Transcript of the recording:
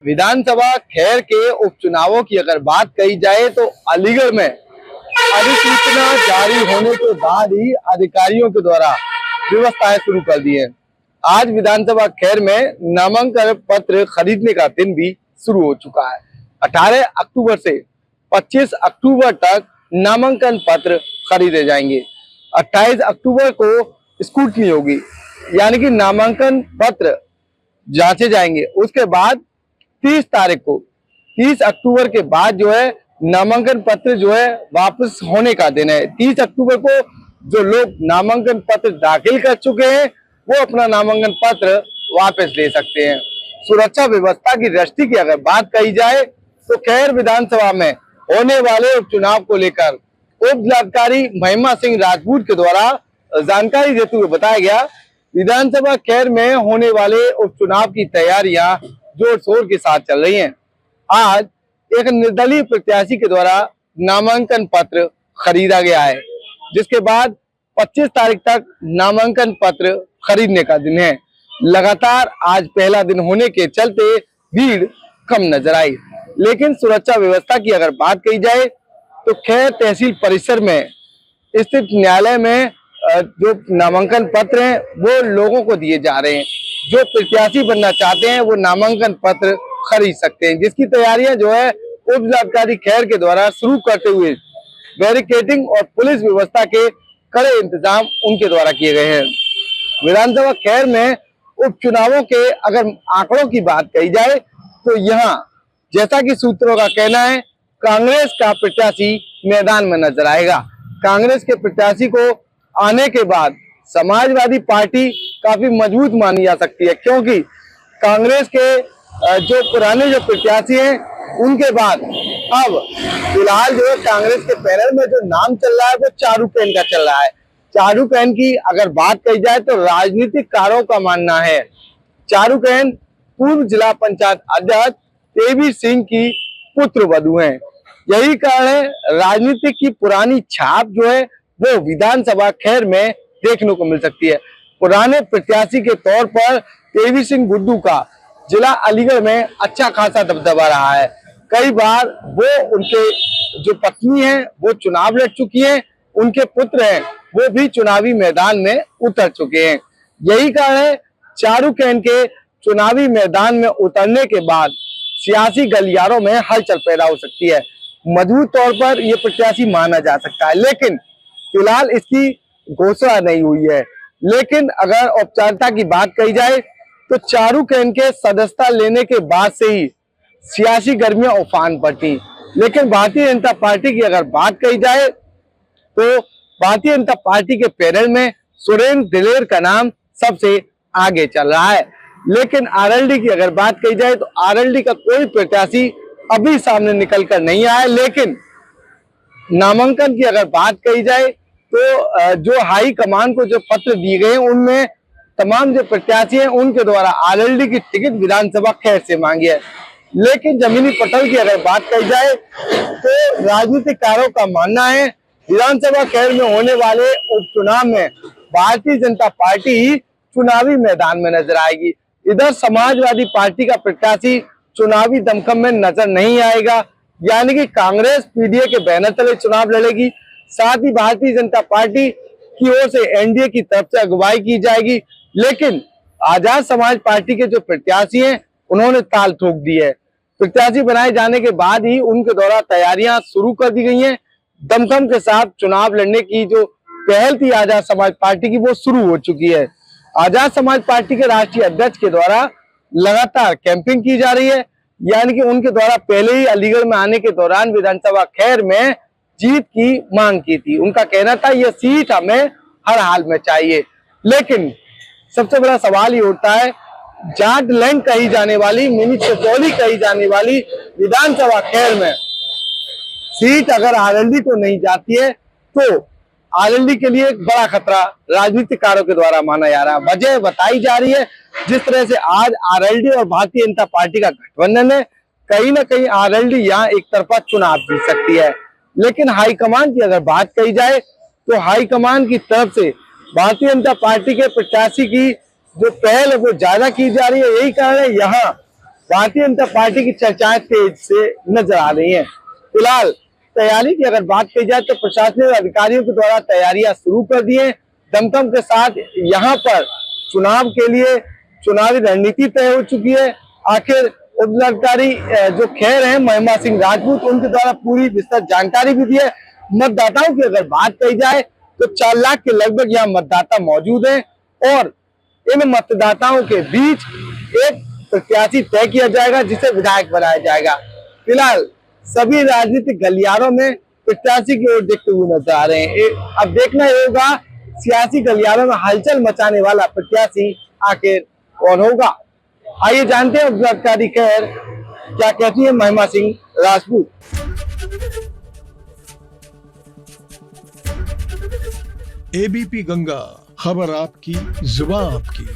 विधानसभा खैर के उपचुनावों की अगर बात कही जाए तो अलीगढ़ में अधिसूचना जारी होने के बाद ही अधिकारियों के द्वारा व्यवस्थाएं शुरू कर दी है। आज विधानसभा खैर में नामांकन पत्र खरीदने का दिन भी शुरू हो चुका है। 18 अक्टूबर से 25 अक्टूबर तक नामांकन पत्र खरीदे जाएंगे। 28 अक्टूबर को स्क्रूटनी होगी, यानी कि नामांकन पत्र जांचे जाएंगे। उसके बाद 30 तारीख को 30 अक्टूबर के बाद जो है नामांकन पत्र जो है वापस होने का दिन है। 30 अक्टूबर को जो लोग नामांकन पत्र दाखिल कर चुके हैं वो अपना नामांकन पत्र वापस ले सकते हैं। सुरक्षा व्यवस्था की दृष्टि की अगर बात कही जाए तो खैर विधानसभा में होने वाले उपचुनाव को लेकर उप जिलाधिकारी महिमा सिंह राजपूत के द्वारा जानकारी देते हुए बताया गया, विधानसभा खैर में होने वाले उपचुनाव की तैयारियां जोर शोर के साथ चल रही हैं। आज एक निर्दलीय प्रत्याशी के द्वारा नामांकन पत्र खरीदा गया है, जिसके बाद 25 तारीख तक नामांकन पत्र खरीदने का दिन है। लगातार आज पहला दिन होने के चलते भीड़ कम नजर आई, लेकिन सुरक्षा व्यवस्था की अगर बात कही जाए तो खैर तहसील परिसर में स्थित न्यायालय में जो नामांकन पत्र हैं वो लोगों को दिए जा रहे हैं। जो प्रत्याशी बनना चाहते हैं वो नामांकन पत्र खरीद सकते हैं, जिसकी तैयारियां जो है उप जिलाधिकारी खैर के द्वारा शुरू करते हुए बैरिकेडिंग और पुलिस व्यवस्था के कड़े इंतजाम उनके द्वारा किए गए हैं। विधानसभा खैर में उपचुनावों के अगर आंकड़ों की बात कही जाए तो यहाँ जैसा कि सूत्रों का कहना है, कांग्रेस का प्रत्याशी मैदान में नजर आएगा। कांग्रेस के प्रत्याशी को आने के बाद समाजवादी पार्टी काफी मजबूत मानी जा सकती है, क्योंकि कांग्रेस के जो पुराने जो प्रत्याशी हैं उनके बाद अब फिलहाल जो है कांग्रेस के पैनल में जो नाम चल रहा है वो चारूकेन का चल रहा है। चारूकेन की अगर बात कही जाए तो राजनीतिक कारों का मानना है चारूकेन पूर्व जिला पंचायत अध्यक्ष देवी सिंह की पुत्र वधू हैं। यही कारण है राजनीति की पुरानी छाप जो है वो विधानसभा खैर में देखने को मिल सकती है। पुराने प्रत्याशी के तौर पर देवी सिंह गुड्डू का जिला अलीगढ़ में अच्छा खासा दबदबा रहा है। कई बार वो उनके जो पत्नी है वो चुनाव लड़ चुकी हैं, उनके पुत्र हैं वो भी चुनावी मैदान में उतर चुके हैं। यही कारण है चारूकेन के चुनावी मैदान में उतरने के बाद सियासी गलियारों में हलचल पैदा हो सकती है। मजबूत तौर पर यह प्रत्याशी माना जा सकता है, लेकिन फिलहाल इसकी घोषणा नहीं हुई है। लेकिन अगर औपचारिकता की बात कही जाए तो चारूकेन के सदस्यता लेने के बाद से ही सियासी गर्मियां उफान पर थी। लेकिन भारतीय जनता पार्टी की अगर बात कही जाए तो भारतीय जनता पार्टी के पैनल में सुरेंद्र दिलेर का नाम सबसे आगे चल रहा है। लेकिन आरएलडी की अगर बात कही जाए तो आरएलडी का कोई प्रत्याशी अभी सामने निकल कर नहीं आया। लेकिन नामांकन की अगर बात कही जाए तो जो हाई कमान को जो पत्र दिए गए हैं उनमें तमाम जो प्रत्याशी हैं उनके द्वारा आरएलडी की टिकट विधानसभा खैर से मांगी है। लेकिन जमीनी पटल की अगर बात कही जाए तो राजनीतिकारों का मानना है विधानसभा खैर में होने वाले उपचुनाव में भारतीय जनता पार्टी ही चुनावी मैदान में नजर आएगी। इधर समाजवादी पार्टी का प्रत्याशी चुनावी दमखम में नजर नहीं आएगा, यानी कि कांग्रेस पीडीए के बैनर तले चुनाव लड़ेगी। साथ ही भारतीय जनता पार्टी की ओर से एनडीए की तरफ से अगुवाई की जाएगी। लेकिन आजाद समाज पार्टी के जो प्रत्याशी हैं उन्होंने ताल ठोक दी है। प्रत्याशी बनाए जाने के बाद ही उनके द्वारा तैयारियां शुरू कर दी गई हैं। दमखम के साथ चुनाव लड़ने की जो पहल थी आजाद समाज पार्टी की वो शुरू हो चुकी है। आजाद समाज पार्टी के राष्ट्रीय अध्यक्ष के द्वारा लगातार कैंपिंग की जा रही है, यानी कि उनके द्वारा पहले ही अलीगढ़ में आने के दौरान विधानसभा खैर में जीत की मांग की थी। उनका कहना था यह सीट हमें हर हाल में चाहिए। लेकिन सबसे बड़ा सवाल ये उठता है, जाट लैंड कही जाने वाली, मिनी चचौली कही जाने वाली विधानसभा खैर में सीट अगर आरएलडी को नहीं जाती है तो आरएलडी के लिए एक बड़ा खतरा राजनीतिकारों के द्वारा माना जा रहा है। वजह बताई जा रही है जिस तरह से आज आरएलडी और भारतीय जनता पार्टी का गठबंधन है, कहीं ना कहीं आरएलडी यहाँ एक तरफा चुनाव जीत सकती है। लेकिन हाईकमान की अगर बात कही जाए तो हाईकमान की तरफ से भारतीय जनता पार्टी के प्रत्याशी की जो पहल है वो ज्यादा की जा रही है। यही कारण है यहाँ भारतीय जनता पार्टी की चर्चाएं तेज से नजर आ रही हैं। फिलहाल तैयारी की अगर बात की जाए तो प्रशासनिक अधिकारियों के द्वारा तैयारियां शुरू कर दी है। दमखम के साथ यहाँ पर चुनाव के लिए चुनावी रणनीति तय हो चुकी है। आखिर उपजिलाधिकारी जो खैर है महिमा सिंह राजपूत, उनके द्वारा पूरी विस्तृत जानकारी भी दी है। मतदाताओं की अगर बात कही जाए तो 4 लाख के लगभग यहाँ मतदाता मौजूद हैं और इन मतदाताओं के बीच एक प्रत्याशी तय किया जाएगा जिसे विधायक बनाया जाएगा। फिलहाल सभी राजनीतिक गलियारों में प्रत्याशी की ओर देखते हुए नजर आ रहे हैं। अब देखना ये होगा सियासी गलियारों में हलचल मचाने वाला प्रत्याशी आखिर कौन होगा। आइए जानते हैं उपजिलाधिकारी खैर क्या कहती है महिमा सिंह राजपूत। एबीपी गंगा, खबर आपकी, जुबान आपकी।